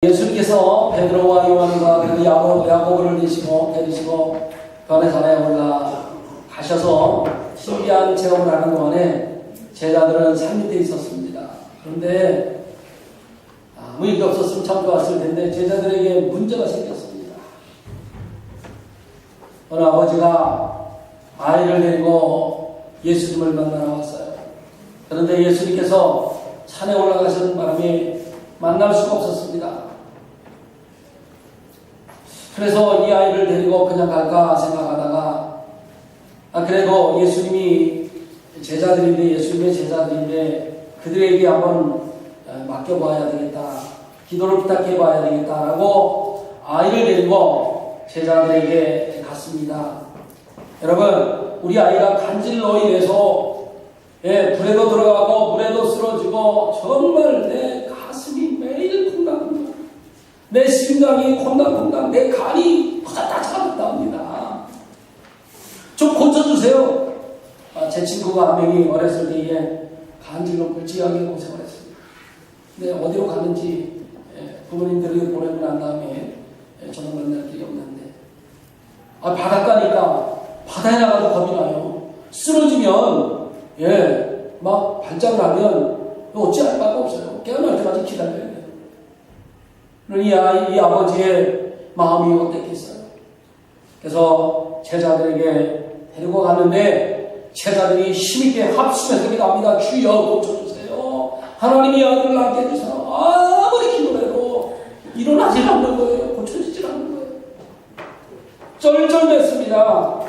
예수님께서 베드로와 요한과 그리고 야고보를 데리시고 변해산에 올라가셔서 신비한 체험을 하는 동안에 제자들은 산 밑에 있었습니다. 그런데 아무 일도 없었으면 참 좋았을 텐데 제자들에게 문제가 생겼습니다. 어느 아버지가 아이를 데리고 예수님을 만나러 왔어요. 그런데 예수님께서 산에 올라가시는 바람에 만날 수가 없었습니다. 그래서 이 아이를 데리고 그냥 갈까 생각하다가 그래도 예수님의 제자들인데 그들에게 한번 맡겨봐야 되겠다, 기도를 부탁해봐야 되겠다라고 아이를 데리고 제자들에게 갔습니다. 여러분, 우리 아이가 간질로 인해서 불에도 들어가고 물에도 쓰러지고 정말 내 가슴이 매일 콩닥콩닥, 내 심장이 콩닥콩닥, 내 간이 파닥파닥 나옵니다. 좀 고쳐주세요. 제 친구가 한 명이 어렸을 때에 간질로 굵직하게 고생을 했습니다. 근데 어디로 갔는지 부모님들이 보내고 난 다음에 저는 만날 길이 없는데 바닷가니까 바다에 나가도 겁이 나요. 쓰러지면 막 발작을 하면 어찌할 바가 없어요. 깨어날 때까지 기다려야 돼요. 이 아버지의 마음이 어땠겠어요. 그래서 제자들에게 데리고 갔는데 제자들이 힘있게 합심해서 기도합니다. 주여 고쳐주세요. 하나님이 아들을 낳게 해주세요. 아무리 기도해도 일어나지 않는 거예요. 고쳐지지 않는 거예요. 쩔쩔맸습니다.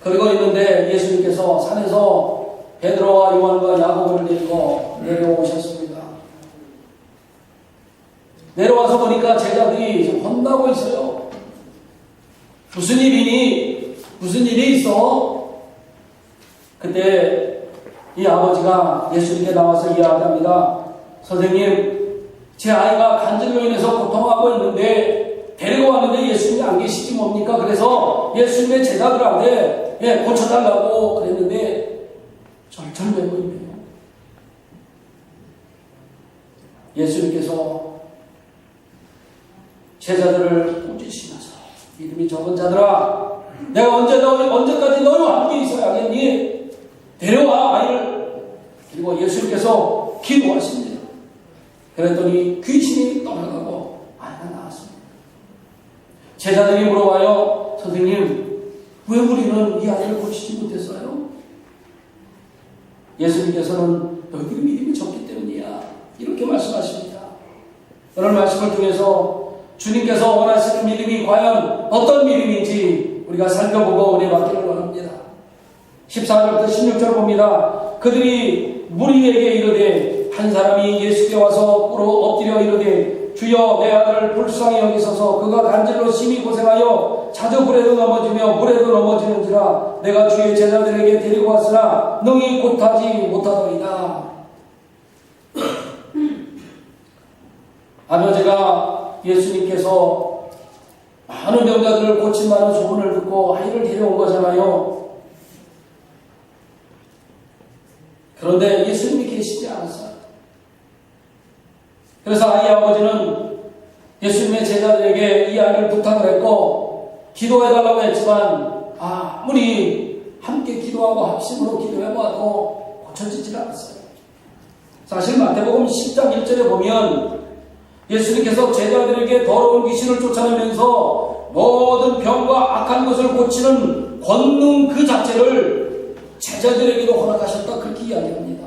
그리고 있는데 예수님께서 산에서 베드로와 요한과 야고보를 데리고 내려오셨습니다. 내려와서 보니까 제자들이 지금 혼나고 있어요. 무슨 일이니? 무슨 일이 있어? 그때 이 아버지가 예수님께 나와서 이야기합니다. 선생님, 제 아이가 간질로 인해서 고통하고 있는데 데리고 왔는데 예수님이 안 계시지 뭡니까? 그래서 예수님의 제자들한테 고쳐달라고 그랬는데 절절매고 있네요. 예수님께서 제자들을 꾸짖으시면서 믿음이 적은 자들아, 내가 언제까지 너희와 함께 있어야겠니? 데려와 아이를. 그리고 예수님께서 기도하십니다. 그랬더니 귀신이 떠나가고 아이가 나왔습니다. 제자들이 물어봐요. 선생님, 왜 우리는 이 아이를 고치지 못했어요? 예수님께서는 너희들이 믿음이 적기 때문이야, 이렇게 말씀하십니다. 오늘 말씀을 통해서 주님께서 원하시는 믿음이 과연 어떤 믿음인지 우리가 살펴보고 은혜 받기를 원합니다. 14절부터 16절 봅니다. 그들이 무리에게 이르되 한 사람이 예수께 와서 꿇어 엎드려 이르되 주여, 내 아들을 불쌍히 여기소서. 그가 간질로 심히 고생하여 자주 불에도 넘어지며 물에도 넘어지는지라. 내가 주의 제자들에게 데리고 왔으나 능히 곧하지 못하더이다. 아버지가 예수님께서 많은 병자들을 고친다는 소문을 듣고 아이를 데려온 거잖아요. 그런데 예수님이 계시지 않았어요. 그래서 아이 아버지는 예수님의 제자들에게 이 아이를 부탁을 했고 기도해달라고 했지만 아무리 함께 기도하고 합심으로 기도해봐도 고쳐지질 않았어요. 사실 마태복음 10장 1절에 보면 예수님께서 제자들에게 더러운 귀신을 쫓아내면서 모든 병과 악한 것을 고치는 권능 그 자체를 제자들에게도 허락하셨다, 그렇게 이야기합니다.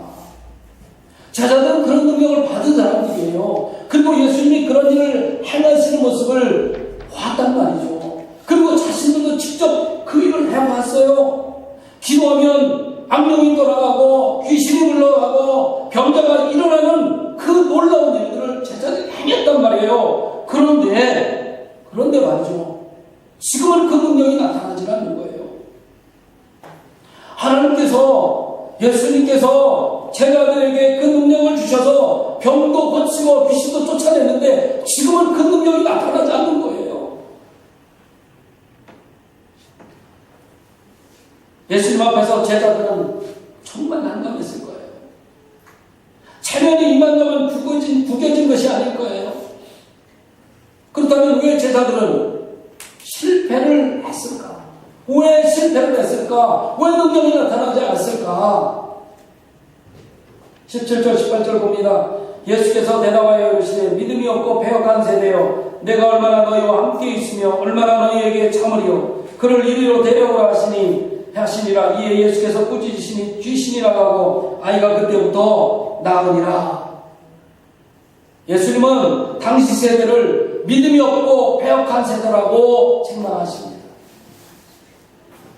제자들은 그런 능력을 받은 사람들이에요. 그리고 예수님이 그런 일을 행하시는 모습을 봤단 말이죠. 그리고 자신들도 직접 그 일을 해봤어요. 기도하면 악령이 떠나가고 귀신이 물러가고 병자가 일어나는 그 놀라운 일들을 제자들이 행했단 말이에요. 그런데 말이죠, 지금은 그 능력이 나타나지 않는 거예요. 하나님께서, 예수님께서 제자들에게 그 능력을 주셔서 병도 고치고 귀신도 쫓아냈는데 지금은 그 능력이 나타나지 않는 거예요. 예수님 앞에서 제자들은 정말 난감했을 거예요. 당연히 이만저만 구겨진 것이 아닐 거예요. 그렇다면 왜 제자들은 실패를 했을까? 왜 실패를 했을까? 왜 능력이 나타나지 않았을까? 17절 18절 봅니다. 예수께서 대답하여 이르시되 믿음이 없고 패역한 세대여, 내가 얼마나 너희와 함께 있으며 얼마나 너희에게 참으리요. 그를 이리로 데려오라 하시니라. 이에 예수께서 꾸짖으시니 귀신이 나가고 아이가 그때부터 나으니라. 예수님은 당시 세대를 믿음이 없고 패역한 세대라고 책망하십니다.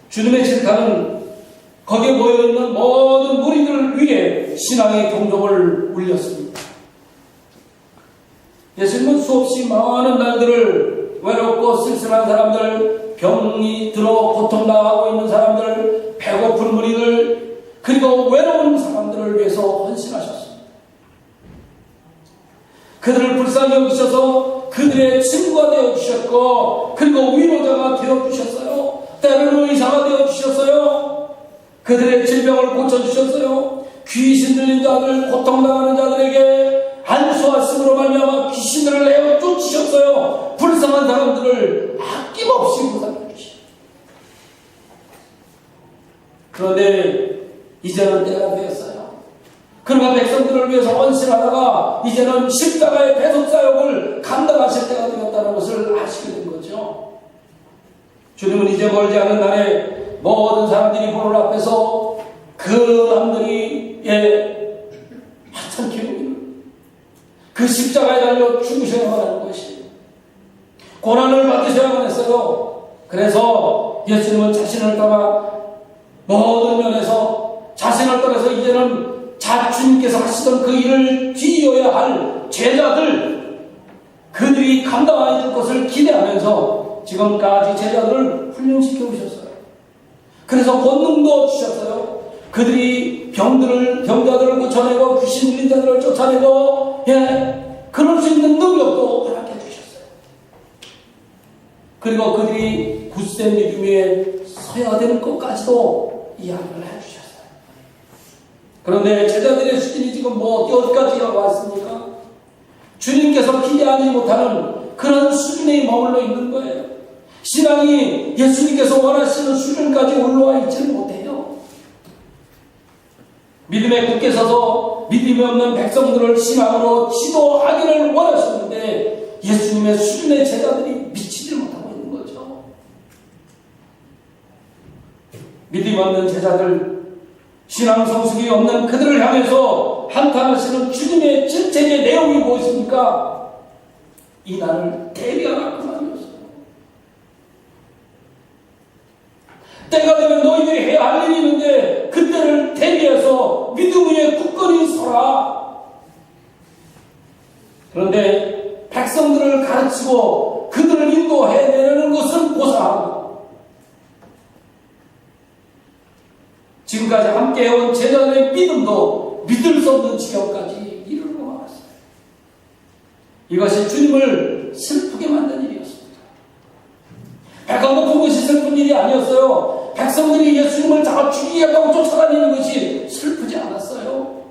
주님의 질타는 거기에 모여있는 모든 무리들을 위해 신앙의 경종을 울렸습니다. 예수님은 수없이 많은 날들을 외롭고 쓸쓸한 사람들, 병이 들어 고통당하고 있는 사람들, 배고픈 무리들, 그리고 외로운 사람들을 위해서 헌신하셨습니다. 그들을 불쌍히 여기셔서 그들의 친구가 되어주셨고, 그리고 위로자가 되어주셨어요. 때로는 의사가 되어주셨어요. 그들의 질병을 고쳐주셨어요. 귀신 들린 자들, 고통당하는 자들에게 안수하심으로 말미암아 귀신들을 내어 쫓으셨어요. 불쌍한 사람들을 아낌없이 구원해 주시죠. 그런데 이제는 때가 되었어요. 그러나 백성들을 위해서 헌신하다가 이제는 십자가의 배속사역을 감당하실 때가 되었다는 것을 아시게 된 거죠. 주님은 이제 멀지 않은 날에 모든 사람들이 보는 앞에서 그 남들이 하찮게 여기는 그 십자가에 달려 죽으셔야만 하는 것이 고난을 받으셔야만 했어요. 그래서 예수님은 자신을 떠나 모든 면에서 자신을 떠나서 이제는 주님께서 하시던 그 일을 뒤이어야 할 제자들, 그들이 감당해야 될 것을 기대하면서 지금까지 제자들을 훈련시켜 오셨어요. 그래서 권능도 주셨어요. 그들이 병자들을 고쳐내고 귀신 들린 자들을 쫓아내고 그럴 수 있는 능력도 허락해 주셨어요. 그리고 그들이 굳센 믿음 위에 서야 되는 것까지도 이야기를 해주셨어요. 그런데 제자들의 수준이 지금 어디까지 왔습니까? 주님께서 기대하지 못하는 그런 수준에 머물러 있는 거예요. 신앙이 예수님께서 원하시는 수준까지 올라와 있지는 못해요. 믿음에 굳게 서서 믿음이 없는 백성들을 신앙으로 지도하기를 원하셨는데 예수님의 수준의 제자들이 미치지 못하고 있는 거죠. 믿음 없는 제자들, 신앙 성숙이 없는 그들을 향해서 한탄하시는 주님의 질책의 내용이 무엇입니까? 이 날을 대비하라 그 말이었어요. 때가 되면 너희들이 해야 할 일이 있는데 그때를 대비해서 믿음 위에 굳건히 서라. 그런데 백성들을 가르치고 그들을 인도해내는 것은 고사하고 지금까지 함께 해온 제자들의 믿음도 믿을 수 없는 지경까지 이르고 말았어요. 이것이 주님을 슬프게 만든 일이었습니다. 배가 고픈 것이 슬픈 일이 아니었어요. 백성들이 예수님을 잡아 죽이겠다고 쫓아다니는 것이 슬프지 않았어요.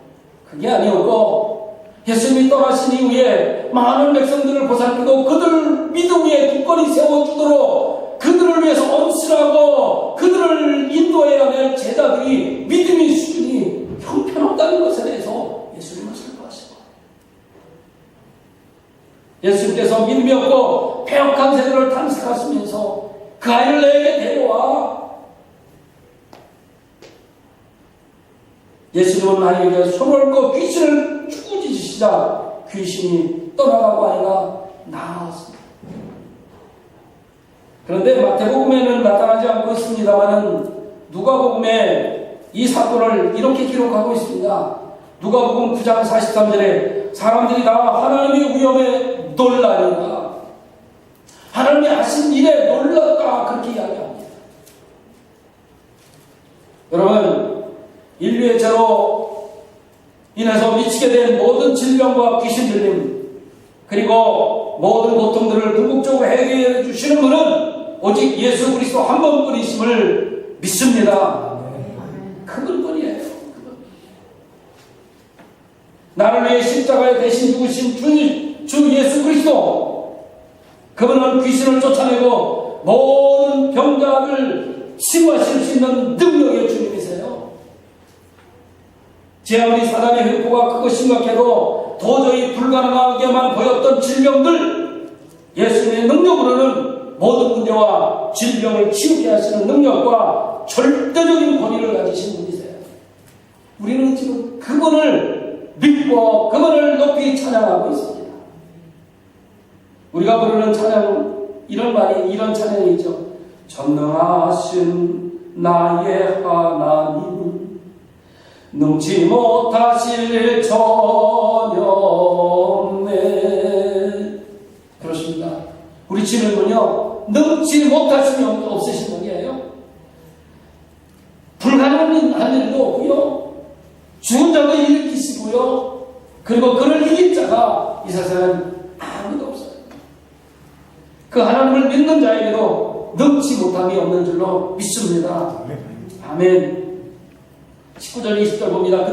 그게 아니었고 예수님이 떠나신 이후에 많은 백성들을 보살피고 그들 믿음 위에 굳건히 세워주도록 그들을 위해서 헌신하고 그들을 인도해야 할 제자들이 믿음의 수준이 형편없다는 것에 대해서 예수님은 슬퍼하시고 예수님께서 믿음이 없고 패역한 세대를 탐색하시면서 그 아이를 내게 데려와. 예수님은 아이에게 손을 얹고 귀신을 꾸짖으시자 귀신이 떠나가고 아이가 나았습니다. 그런데 마태복음에는 나타나지 않고 있습니다만은 누가복음에 이 사건을 이렇게 기록하고 있습니다. 누가복음 9장 43절에 사람들이 다 하나님의 위엄에 놀라니라. 하나님이 하신 일에 놀랐다 그렇게 이야기합니다. 여러분, 인류의 죄로 인해서 미치게 된 모든 질병과 귀신 들림 그리고 모든 고통들을 궁극적으로 해결해 주시는 분은 오직 예수 그리스도 한 번뿐이심을 믿습니다. 그분뿐이에요. 나를 위해 십자가에 대신 죽으신 주 예수 그리스도, 그분은 귀신을 쫓아내고 모든 병자를 치유하실 수 있는 능력의 주님이세요. 제 아무리 사단의 횡포가 크고 심각해도 도저히 불가능하게만 보였던 질병들, 예수님의 능력으로는 모든 문제와 질병을 치유케 하시는 능력과 절대적인 권위를 가지신 분이세요. 우리는 지금 그분을 믿고 그분을 높이 찬양하고 있습니다. 우리가 부르는 찬양, 이런 찬양이죠. 전능하신 나의 하나님, 능치 못하실 전혀 없네. 그렇습니다. 우리 주님은요, 능치 못하심이 없으신 분이에요. 불가능한 일도 없고요, 죽은 자도 일으키시고요, 그리고 그를 이길 자가 이 세상에 아무도 없어요. 그 하나님을 믿는 자에게도 능치 못함이 없는 줄로 믿습니다. 아멘. 19절 20절 봅니다.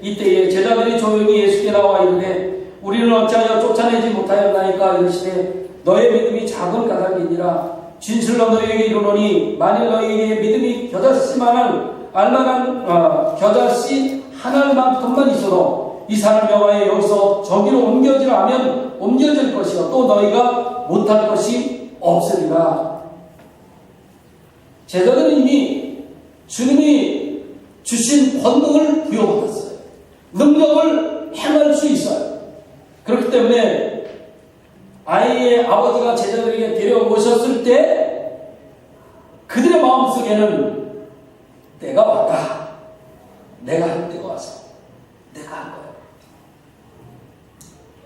이때에 제자들이 조용히 예수께 나와 이르되 우리는 어찌하여 쫓아내지 못하였나이까. 이르시되 너의 믿음이 작은 까닭이니라. 진실로 너희에게 이르노니 만일 너희에게 믿음이 겨자씨 하나만큼만 있어도 이 사람 여호와의 여기서 저기로 옮겨지라 하면 옮겨질 것이요 또 너희가 못할 것이 없으리라. 제자들은 이미 주님이 주신 권능을 부여받았어요. 능력을 행할 수 있어요. 그렇기 때문에 아이의 아버지가 제자들에게 데려오셨을 때 그들의 마음속에는 때가 왔다. 내가 할 때가 와서 내가 할 거야.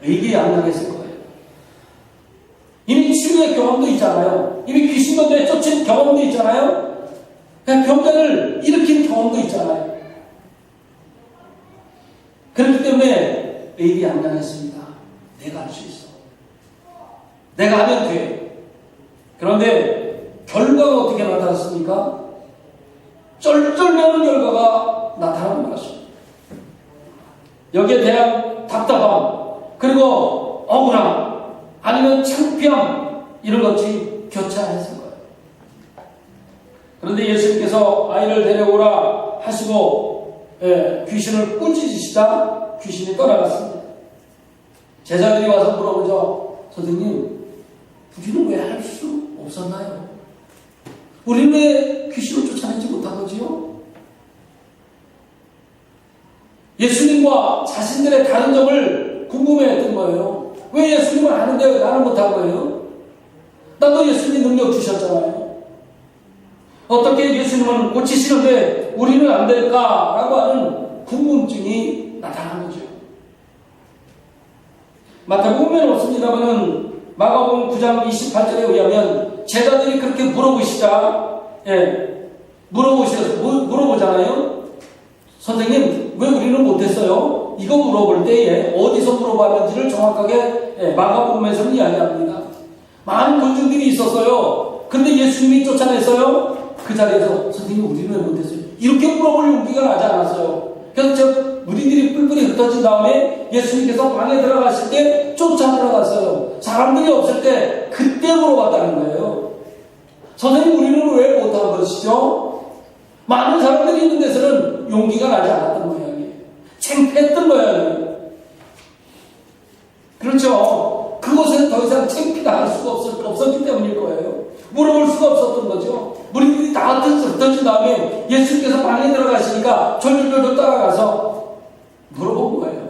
의기양양했을 거예요. 이미 치유의 경험도 있잖아요. 이미 귀신들에 쫓은 경험도 있잖아요. 병자를 일으킨 경험도 있잖아요. 그렇기 때문에 의기양양했습니다. 내가 할 수 있어. 내가 하면 돼. 그런데 결과가 어떻게 나타났습니까? 쩔쩔매는 결과가 나타나는 것입니다. 여기에 대한 답답함, 그리고 억울함, 아니면 창피함, 이런 것이 교차했을 거예요. 그런데 예수님께서 아이를 데려오라 하시고 귀신을 꾸짖으시다 귀신이 떠나갔습니다. 제자들이 와서 물어보죠. 선생님, 우리는 왜 할 수 없었나요? 우리는 왜 귀신을 쫓아내지 못한 거지요? 예수님과 자신들의 다른 점을 궁금해했던 거예요. 왜 예수님은 하는데 나는 못한 거예요? 나도 예수님 능력 주셨잖아요. 어떻게 예수님은 고치시는데 우리는 안 될까라고 하는 궁금증이 나타난 거죠. 마태복음에는 없습니다만은 마가복음 9장 28절에 의하면 제자들이 그렇게 물어보시자, 물어보잖아요. 선생님, 왜 우리는 못했어요? 이거 물어볼 때에 어디서 물어봤는지를 정확하게 마가복음에서는 이야기합니다. 많은 군중들이 있었어요. 근데 예수님이 쫓아냈어요. 그 자리에서 선생님, 우리는 왜 못했어요? 이렇게 물어볼 용기가 나지 않았어요. 그래서 무리들이 뿔뿔이 흩어진 다음에 예수님께서 방에 들어가실 때 쫓아 들어갔어요. 사람들이 없을 때 그때 물어봤다는 거예요. 선생님, 우리는 왜 못한 것이죠? 많은 사람들이 있는 데서는 용기가 나지 않았던 모양이에요. 창피했던 모양이에요. 그렇죠. 그곳에 더 이상 창피가 할 수가 없었기 때문일 거예요. 물어볼 수가 없었던 거죠. 무리들이 다 흩어진 다음에 예수님께서 방에 들어가시니까 졸졸졸 따라가서 물어본 거예요.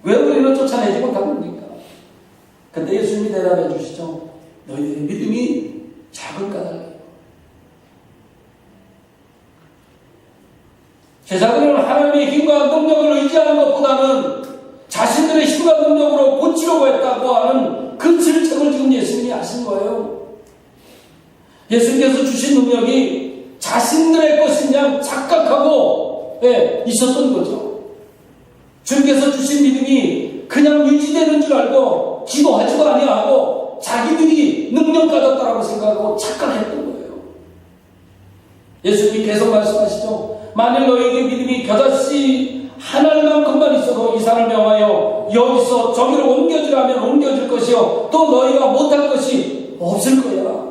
왜 우리는 쫓아내지 못한 겁니까? 근데 예수님이 대답해 주시죠. 너희들의 믿음이 작은 까닭이에요. 제자들은 하나님의 힘과 능력을 의지하는 것보다는 자신들의 힘과 능력으로 고치려고 했다고 하는 그 질책을 지금 예수님이 하신 거예요. 예수님께서 주신 능력이 자신들의 것인 양 착각하고 있었던 거죠. 주님께서 주신 믿음이 그냥 유지되는 줄 알고 기도하지도 아니하고 자기들이 능력 가졌다라고 생각하고 착각했던 거예요. 예수님이 계속 말씀하시죠. 만일 너희에게 믿음이 겨자씨 하나님만큼만 있어도 이 산을 명하여 여기서 저기로 옮겨지라면 옮겨질 것이요 또 너희가 못할 것이 없을 거야.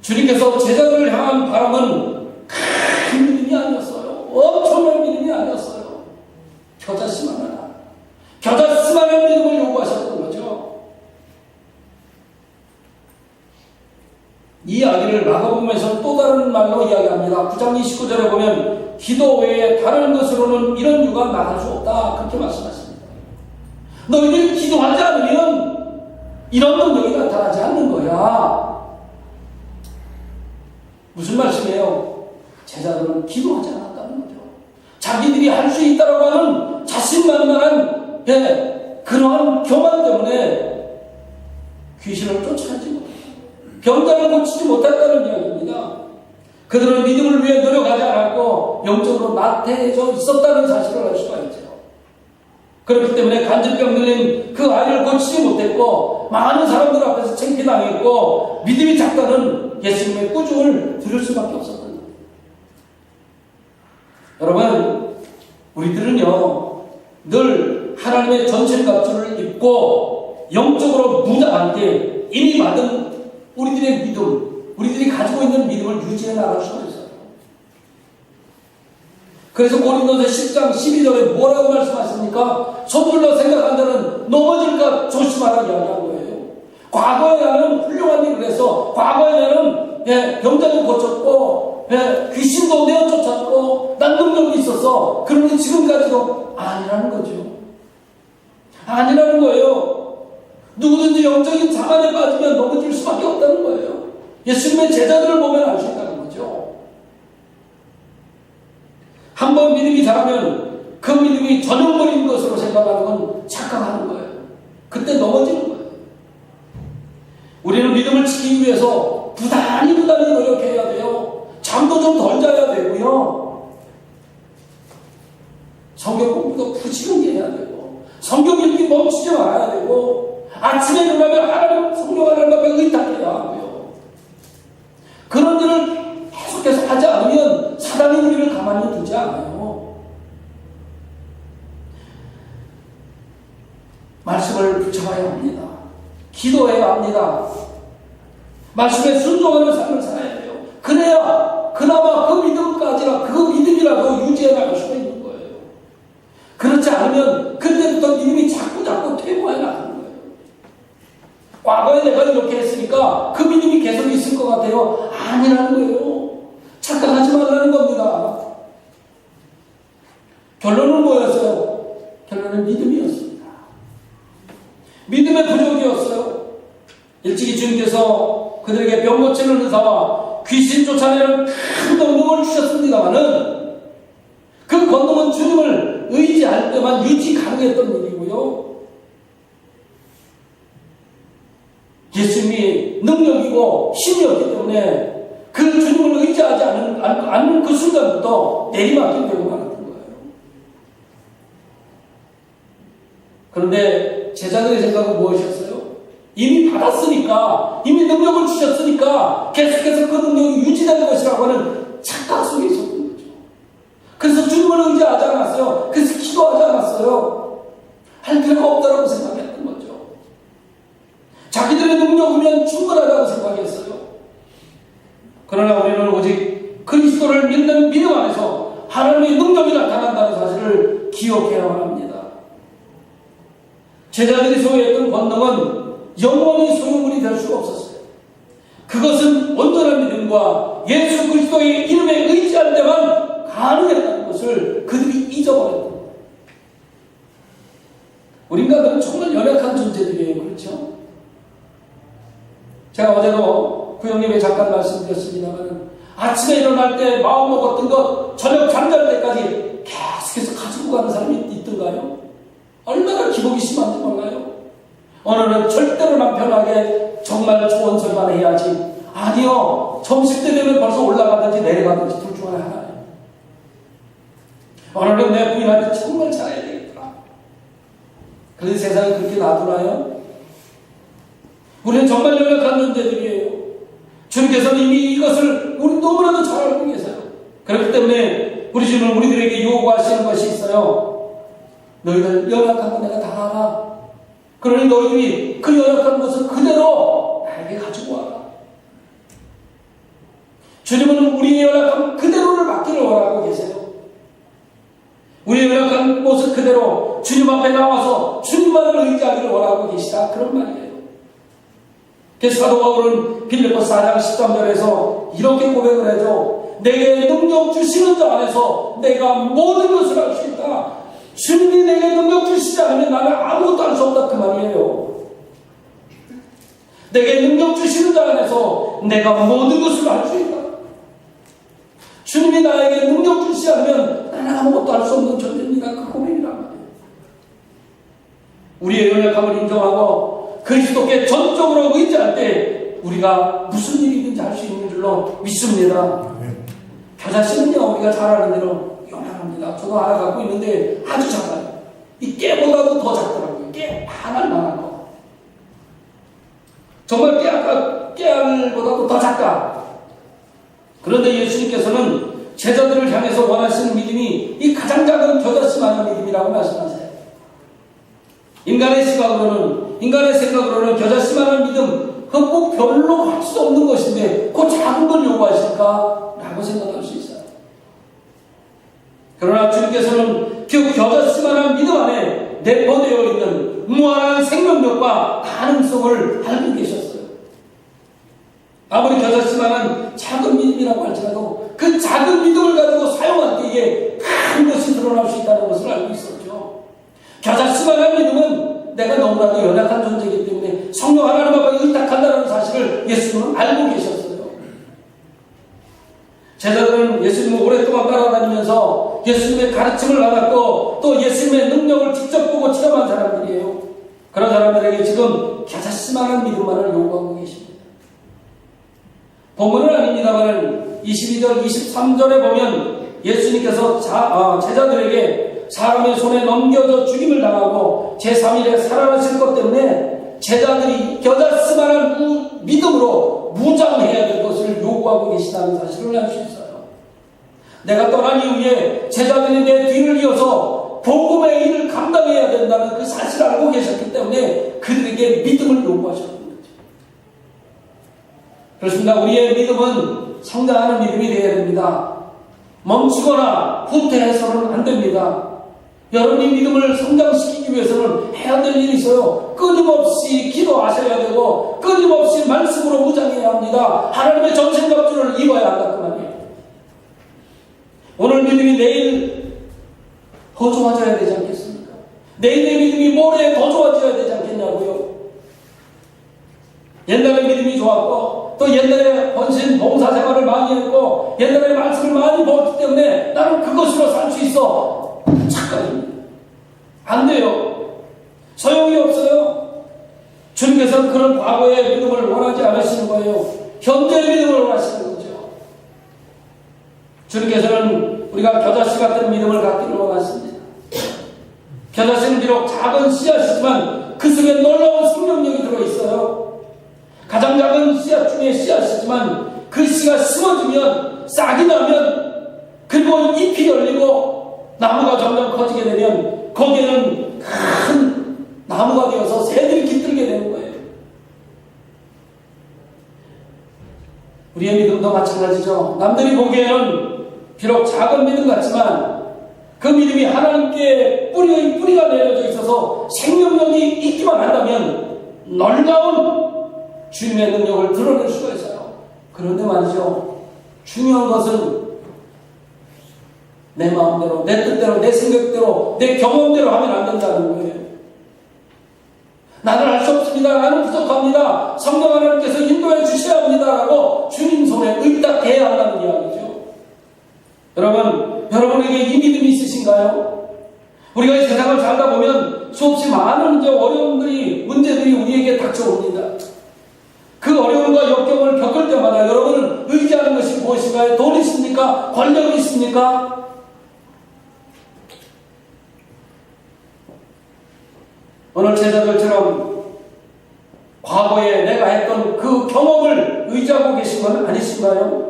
주님께서 제자들을 향한 바람은 큰 믿음이 아니었어요. 엄청난 믿음이 아니었어요. 겨자씨만한 믿음을 요구하셨던 거죠. 이 이야기를 마가복음에서 또 다른 말로 이야기합니다. 9장 29절에 보면 기도 외에 다른 것으로는 이런 유가 나갈 수 없다. 그렇게 말씀하십니다. 너희들이 기도하지 않으면 이런 능력이 나타나지 않는 거야. 무슨 말씀이에요? 제자들은 기도하지 않았다는 거죠. 자기들이 할 수 있다라고 하는 자신만만한 그러한 교만 때문에 귀신을 쫓아내지 못했다. 병자를 고치지 못했다는 이야기입니다. 그들은 믿음을 위해 노력하지 않았고 영적으로 나태해져 있었다는 사실을 알 수가 있죠. 그렇기 때문에 간질병 들린 그 아이를 고치지 못했고 많은 사람들 앞에서 창피당했고 믿음이 작다는 예수님의 꾸중을 들을 수밖에 없었던 거예요. 여러분, 우리들은요 늘 하나님의 전신갑주를 입고 영적으로 무장한 게 이미 받은 우리들의 믿음, 우리들이 가지고 있는 믿음을 유지해 나갈 수가 있어요. 그래서 고린도서 10장 12절에 뭐라고 말씀하십니까? 손들러 생각한다는 넘어질까 조심하라 이야기한 거예요. 과거에 나는 훌륭한 일을 해서 과거에 나는 병자도 고쳤고 귀신도 내어 쫓았고 난 능력이 있어서 그런데 지금까지도 아니라는 거죠. 아니라는 거예요. 누구든지 영적인 자만에 빠지면 넘어질 수밖에 없다는 거예요. 예수님의 제자들을 보면 알 수 있다는 거죠. 한번 믿음이 자라면 그 믿음이 전형물인 것으로 생각하는 건 착각하는 거예요. 그때 넘어지는 거예요. 우리는 믿음을 지키기 위해서 부단히 노력해야 돼요. 잠도 좀 덜 자야 되고요. 성경 공부도 부지런히 해야 되고 성경 읽기 멈추지 말아야 되고 아침에 일어나면 하나님 성령 하나님 앞에 의탁해야 하고요. 그런 일을 계속해서 하지 않으면 사단이 우리를 가만히 두지 않아요. 말씀을 붙여봐야 합니다. 기도해야 합니다. 말씀에 순종하는 삶을 살아야 돼요. 그래야 그나마 그 믿음까지나 그 믿음이라도 유지해 나갈 수가 있는 거예요. 그렇지 않으면 그때부터 믿음이 자꾸 퇴보해 나가는 거예요. 과거에 내가 이렇게 했으니까 그 믿음이 계속 있을 것 같아요. 아니라는 거예요. 착각하지 말라는 겁니다. 결론은 뭐였어요? 결론은 믿음이었습니다. 믿음의 부족이었어요. 일찍이 주님께서 그들에게 병 고치는 의사와 귀신 쫓아내는 큰 권능을 주셨습니다마는 그 권능은 주님을 의지할 때만 유지 가능했던 일이고요. 예수님이 능력이고 힘이었기 때문에 그 주님을 의지하지 않는 그 순간부터 내리막이 되고 말았던 거예요. 그런데 제자들의 생각은 무엇이었어요? 이미 받았으니까, 이미 능력을 주셨으니까 계속해서 그 능력이 유지되는 것이라고 하는 착각 속에 있었던 거죠. 그래서 주님을 의지하지 않았어요. 그래서 기도하지 않았어요. 할 필요가 없다고 생각했던 거죠. 자기들의 능력이면 충분하다고 생각했어요. 그러나 우리는 오직 그리스도를 믿는 믿음 안에서 하나님의 능력이 나타난다는 사실을 기억해야만 합니다. 제자들이 소유했던 권능은 영원히 소유물이 될 수가 없었어요. 그것은 온전한 믿음과 예수 그리스도의 이름에 의지할 때만 가능했다는 것을 그들이 잊어버렸던 거예요. 우리 인간들은 정말 연약한 존재들이에요. 그렇죠? 제가 어제도 구형님의 잠깐 말씀드렸습니다만 아침에 일어날 때 마음 먹었던 것 저녁 잠잘 때까지 계속해서 가지고 가는 사람이 있던가요? 얼마나 기복이 심한지 몰라요? 오늘은 절대로 남편에게 정말 좋은 소리만 해야지. 아니요. 점심때 되면 벌써 올라가든지 내려가든지 둘 중 하나예요. 오늘은 내 부인한테 정말 잘해야 되겠더라. 그런데 세상이 그렇게 놔두나요? 우리는 정말 연약한 존재들이에요. 주님께서는 이미 이것을 우리 너무나도 잘 알고 계세요. 그렇기 때문에 우리 주는 우리들에게 요구하시는 것이 있어요. 너희들 연약한 거 내가 다 알아. 그러니 너희들이 그 연약한 것을 그대로 나에게 가지고 와라. 주님은 우리의 연약함 그대로를 받기를 원하고 계세요. 우리의 연약한 모습 그대로 주님 앞에 나와서 주님만을 의지하기를 원하고 계시다. 그런 말이에요. 그래서 사도 바울은 빌립보서 4장 13절에서 이렇게 고백을 해줘. 내게 능력 주시는 자 안에서 내가 모든 것을 할 수 있다. 주님이 내게 능력 주시지 않으면 나는 아무것도 할 수 없다. 그 말이에요. 내게 능력 주시는 자 안에서 내가 모든 것을 할 수 있다. 주님이 나에게 능력 주시지 않으면 나는 아무것도 할 수 없는 존재입니다. 그 고백이란 말이에요. 우리의 연약함을 인정하고 그리스도께 전적으로 의지할 때 우리가 무슨 일이든지 할 수 있는 줄로 믿습니다. 저 자신은요, 우리가 잘 아는 대로 연약합니다. 저도 하나 갖고 있는데 아주 작아요. 이 깨보다도 더 작더라고요. 깨 하나만한 거. 정말 깨알보다도 더 작다. 그런데 예수님께서는 제자들을 향해서 원하시는 믿음이 이 가장 작은 겨자씨만한 믿음이라고 말씀하세요. 인간의 시각으로는, 인간의 생각으로는 겨자씨만한 믿음, 꼭 별로 할 수 없는 것인데 그 작은 걸 요구하실까? 라고 생각할 수 있어요. 그러나 주님께서는 그 겨자씨만한 믿음 안에 내포되어 있는 무한한 생명력과 가능성을 알고 계셨어요. 아무리 겨자씨만한 작은 믿음이라고 할지라도 그 작은 믿음을 가지고 사용할 때에 큰 것이 드러날 수 있다는 것을 알고 있었죠. 겨자씨만한 믿음은 내가 너무나도 연약한 존재이기 때문에 성령 하나님 앞에 의탁한다는 사실을 예수님은 알고 계셨어요. 제자들은 예수님을 오랫동안 따라다니면서 예수님의 가르침을 받았고 또 예수님의 능력을 직접 보고 체험한 사람들이에요. 그런 사람들에게 지금 겨자씨만한 믿음만을 요구하고 계십니다. 본문은 아닙니다만 22절 23절에 보면 예수님께서 제자들에게 사람의 손에 넘겨져 죽임을 당하고 제3일에 살아나실 것 때문에 제자들이 겨자씨만한 믿음으로 무장해야 될 것을 요구하고 계시다는 사실을 알 수 있어요. 내가 떠난 이후에 제자들이 내 뒤를 이어서 복음의 일을 감당해야 된다는 그 사실을 알고 계셨기 때문에 그들에게 믿음을 요구하셨던 거죠. 그렇습니다. 우리의 믿음은 성장하는 믿음이 되어야 됩니다. 멈추거나 후퇴해서는 안 됩니다. 여러분이 믿음을 성장시키기 위해서는 해야 될 일이 있어요. 끊임없이 기도하셔야 되고 끊임없이 말씀으로 무장해야 합니다. 하나님의 전신갑주를 입어야 한다 그 말이에요. 오늘 믿음이 내일 더 좋아져야 되지 않겠습니까? 내일 내 믿음이 모레 더 좋아져야 되지 않겠냐고요. 옛날에 믿음이 좋았고 또 옛날에 헌신 봉사 생활을 많이 했고 옛날에 말씀을 많이 보았기 때문에 나는 그것으로 살 수 있어. 착각입니다. 안 돼요. 소용이 없어요. 주님께서는 그런 과거의 믿음을 원하지 않으시는 거예요. 현재의 믿음을 원하시는 거죠. 주님께서는 우리가 겨자씨 같은 믿음을 갖기를 원하십니다. 겨자씨는 비록 작은 씨앗이지만 그 속에 놀라운 생명력이 들어있어요. 가장 작은 씨앗 중에 씨앗이지만 그 씨가 심어지면 싹이 나면 그리고 잎이 열리고 나무가 점점 커지게 되면 거기에는 큰 나무가 되어서 새들이 깃들게 되는 거예요. 우리의 믿음도 마찬가지죠. 남들이 보기에는 비록 작은 믿음 같지만 그 믿음이 하나님께 뿌리가 내려져 있어서 생명력이 있기만 한다면 놀라운 주님의 능력을 드러낼 수가 있어요. 그런데 말이죠. 중요한 것은 내 마음대로, 내 뜻대로, 내 생각대로, 내 경험대로 하면 안 된다는 거예요. 나는 할 수 없습니다. 나는 부족합니다. 성령 하나님께서 인도해 주셔야 합니다라고 주님 손에 의탁해야 한다는 이야기죠. 여러분에게 이 믿음이 있으신가요? 우리가 이 세상을 살다 보면 수없이 많은 문제들이 우리에게 닥쳐옵니다. 그 어려움과 역경을 겪을 때마다 여러분은 의지하는 것이 무엇인가요? 돈이 있습니까? 권력이 있습니까? 오늘 제자들처럼 과거에 내가 했던 그 경험을 의지하고 계신 건 아니신가요?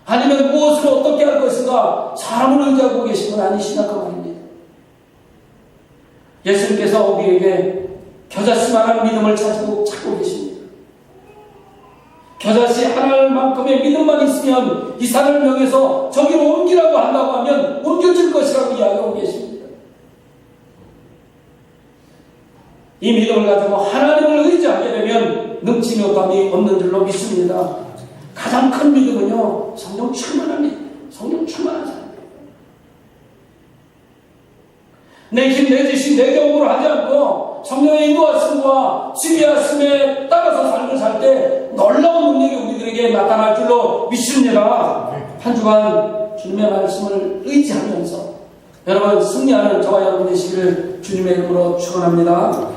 아니면 무엇을 어떻게 할 것인가 그리스도가 사람을 의지하고 계신 건 아니시나 그 말입니다. 예수님께서 우리에게 겨자씨만한 믿음을 찾고 계십니다. 겨자씨 하나만큼의 믿음만 있으면 이 산을 명해서 저기로 옮기라고 한다고 하면 옮겨질 것이라고 이야기하고 계십니다. 이 믿음을 가지고 하나님을 의지하게 되면 능치 못함이 없는 줄로 믿습니다. 가장 큰 믿음은요, 성령 충만한 믿음, 성령 충만한 사람. 내 힘, 내 지식, 내 경험으로 하지 않고 성령의 인도하심과 지배하심에 따라서 삶을 살 때 놀라운 능력이 우리들에게 나타날 줄로 믿습니다. 한 주간 주님의 말씀을 의지하면서 여러분 승리하는 저와 여러분 되시기를 주님의 이름으로 축원합니다.